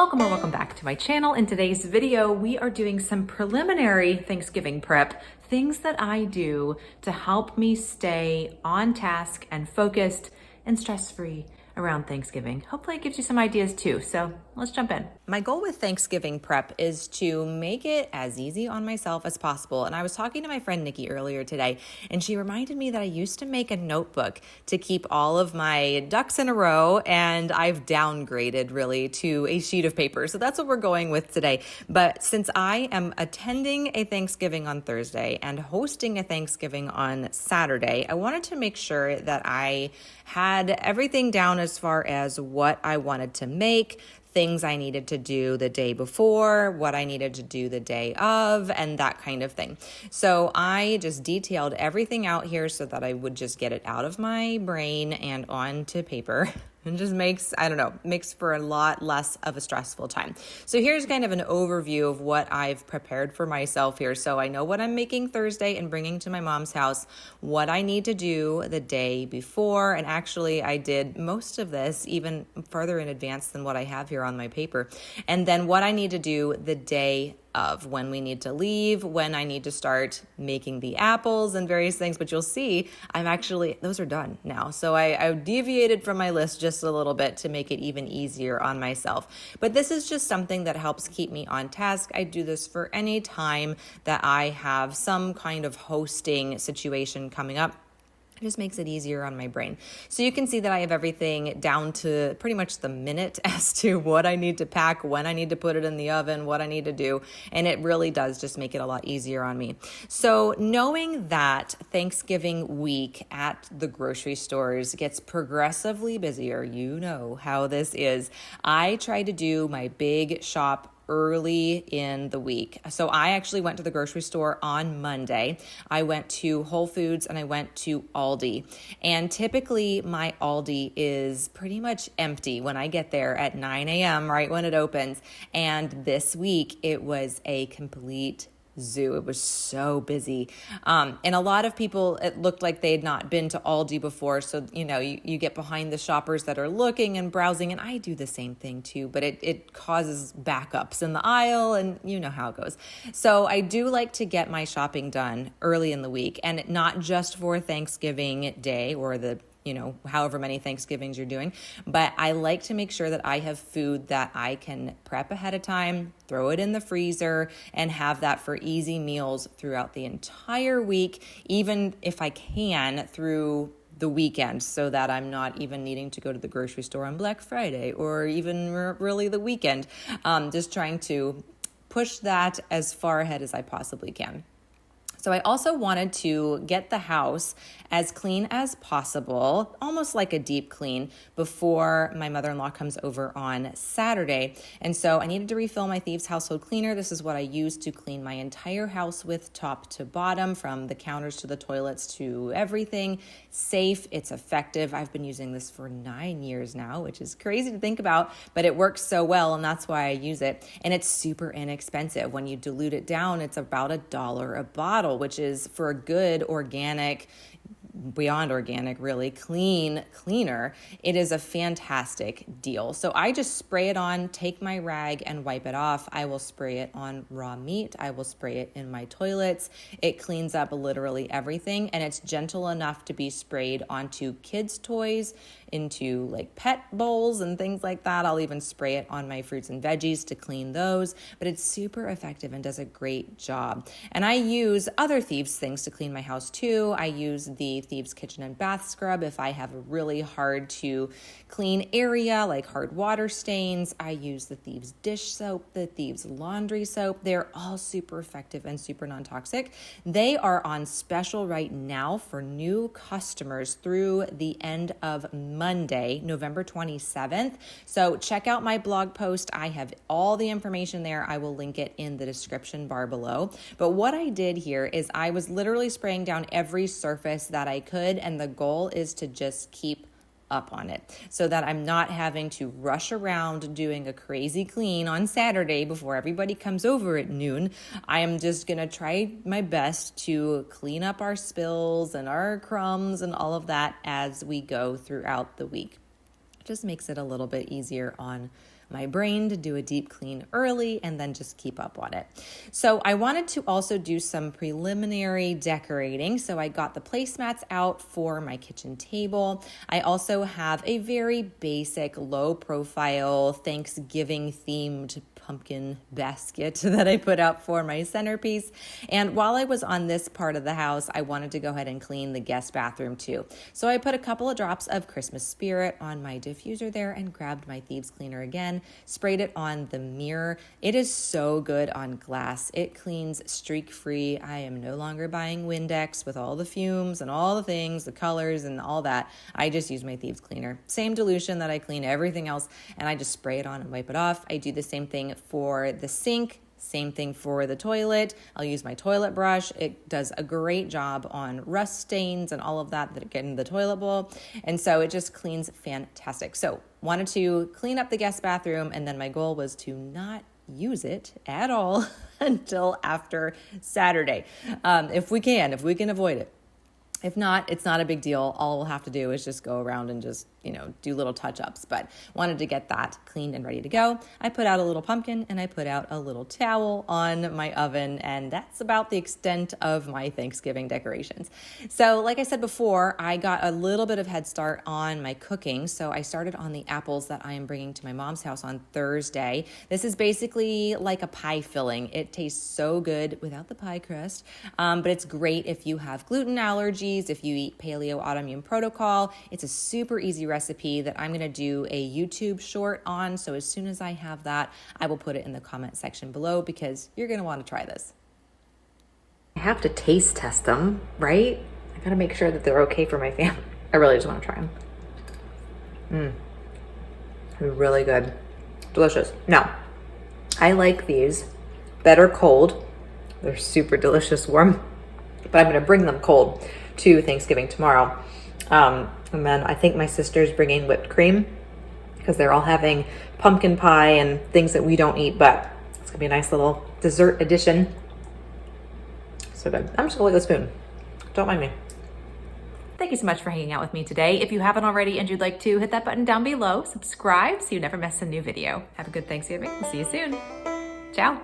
Welcome or welcome back to my channel. In today's video, we are doing some preliminary Thanksgiving prep, things that I do to help me stay on task and focused and stress-free around Thanksgiving. Hopefully it gives you some ideas too. So let's jump in. My goal with Thanksgiving prep is to make it as easy on myself as possible. And I was talking to my friend Nikki earlier today, and she reminded me that I used to make a notebook to keep all of my ducks in a row, and I've downgraded really to a sheet of paper. So that's what we're going with today. But since I am attending a Thanksgiving on Thursday and hosting a Thanksgiving on Saturday, I wanted to make sure that I had everything down as far as what I wanted to make, things I needed to do the day before, what I needed to do the day of, and that kind of thing. So I just detailed everything out here so that I would just get it out of my brain and onto paper. It just makes for a lot less of a stressful time. So here's kind of an overview of what I've prepared for myself here. So I know what I'm making Thursday and bringing to my mom's house, what I need to do the day before. And actually I did most of this even further in advance than what I have here on my paper. And then what I need to do the day of, when we need to leave, when I need to start making the apples and various things. But you'll see those are done now. So I deviated from my list just a little bit to make it even easier on myself. But this is just something that helps keep me on task. I do this for any time that I have some kind of hosting situation coming up. It just makes it easier on my brain. So you can see that I have everything down to pretty much the minute as to what I need to pack, when I need to put it in the oven, what I need to do. And it really does just make it a lot easier on me. So knowing that Thanksgiving week at the grocery stores gets progressively busier, you know how this is. I try to do my big shop early in the week. So I actually went to the grocery store on Monday. I went to Whole Foods and I went to Aldi. And typically my Aldi is pretty much empty when I get there at 9 a.m., right when it opens. And this week it was a complete zoo. It was so busy. And a lot of people, it looked like they had not been to Aldi before. So, you get behind the shoppers that are looking and browsing, and I do the same thing too, but it causes backups in the aisle, and you know how it goes. So I do like to get my shopping done early in the week, and not just for Thanksgiving Day or however many Thanksgivings you're doing. But I like to make sure that I have food that I can prep ahead of time, throw it in the freezer, and have that for easy meals throughout the entire week, even if I can through the weekend, so that I'm not even needing to go to the grocery store on Black Friday or even really the weekend. Just trying to push that as far ahead as I possibly can. So I also wanted to get the house as clean as possible, almost like a deep clean, before my mother-in-law comes over on Saturday. And so I needed to refill my Thieves Household Cleaner. This is what I use to clean my entire house with top to bottom, from the counters to the toilets to everything. Safe, it's effective. I've been using this for 9 years now, which is crazy to think about, but it works so well, and that's why I use it. And it's super inexpensive. When you dilute it down, it's about $1 a bottle, which is, for a good organic, beyond organic, really cleaner, it is a fantastic deal. So I just spray it on, take my rag and wipe it off. I will spray it on raw meat. I will spray it in my toilets. It cleans up literally everything, and it's gentle enough to be sprayed onto kids' toys, into like pet bowls and things like that. I'll even spray it on my fruits and veggies to clean those, but it's super effective and does a great job. And I use other Thieves things to clean my house too. I use the Thieves Kitchen and Bath Scrub if I have a really hard to clean area, like hard water stains. I use the Thieves Dish Soap, the Thieves Laundry Soap. They're all super effective and super non-toxic. They are on special right now for new customers through the end of Monday, November 27th. So check out my blog post. I have all the information there. I will link it in the description bar below. But what I did here is I was literally spraying down every surface that I could, and the goal is to just keep up on it so that I'm not having to rush around doing a crazy clean on Saturday before everybody comes over at noon. I am just going to try my best to clean up our spills and our crumbs and all of that as we go throughout the week. Just makes it a little bit easier on my brain to do a deep clean early and then just keep up on it. So I wanted to also do some preliminary decorating. So I got the placemats out for my kitchen table. I also have a very basic, low profile Thanksgiving themed pumpkin basket that I put out for my centerpiece. And while I was on this part of the house, I wanted to go ahead and clean the guest bathroom too. So I put a couple of drops of Christmas spirit on my diffuser there and grabbed my thieves cleaner again, sprayed it on the mirror. It is so good on glass. It cleans streak free. I am no longer buying Windex with all the fumes and all the things, the colors and all that. I just use my thieves cleaner. Same dilution that I clean everything else, and I just spray it on and wipe it off. I do the same thing for the sink. Same thing for the toilet. I'll use my toilet brush. It does a great job on rust stains and all of that get in the toilet bowl. And so it just cleans fantastic. So wanted to clean up the guest bathroom, and then my goal was to not use it at all until after Saturday. If we can avoid it. If not, it's not a big deal. All we'll have to do is just go around and just, do little touch-ups, but wanted to get that cleaned and ready to go. I put out a little pumpkin and I put out a little towel on my oven, and that's about the extent of my Thanksgiving decorations. So like I said before, I got a little bit of head start on my cooking. So I started on the apples that I am bringing to my mom's house on Thursday. This is basically like a pie filling. It tastes so good without the pie crust, but it's great if you have gluten allergies, if you eat paleo autoimmune protocol. It's a super easy recipe that I'm going to do a YouTube short on. So as soon as I have that, I will put it in the comment section below because you're going to want to try this. I have to taste test them, right? I got to make sure that they're okay for my family. I really just want to try them. They're really good. Delicious. Now, I like these better cold. They're super delicious warm, but I'm going to bring them cold to Thanksgiving tomorrow. And then I think my sister's bringing whipped cream because they're all having pumpkin pie and things that we don't eat, but it's gonna be a nice little dessert addition. So good. I'm just gonna lick the spoon. Don't mind me. Thank you so much for hanging out with me today. If you haven't already and you'd like to, hit that button down below, subscribe so you never miss a new video. Have a good Thanksgiving. We'll see you soon. Ciao.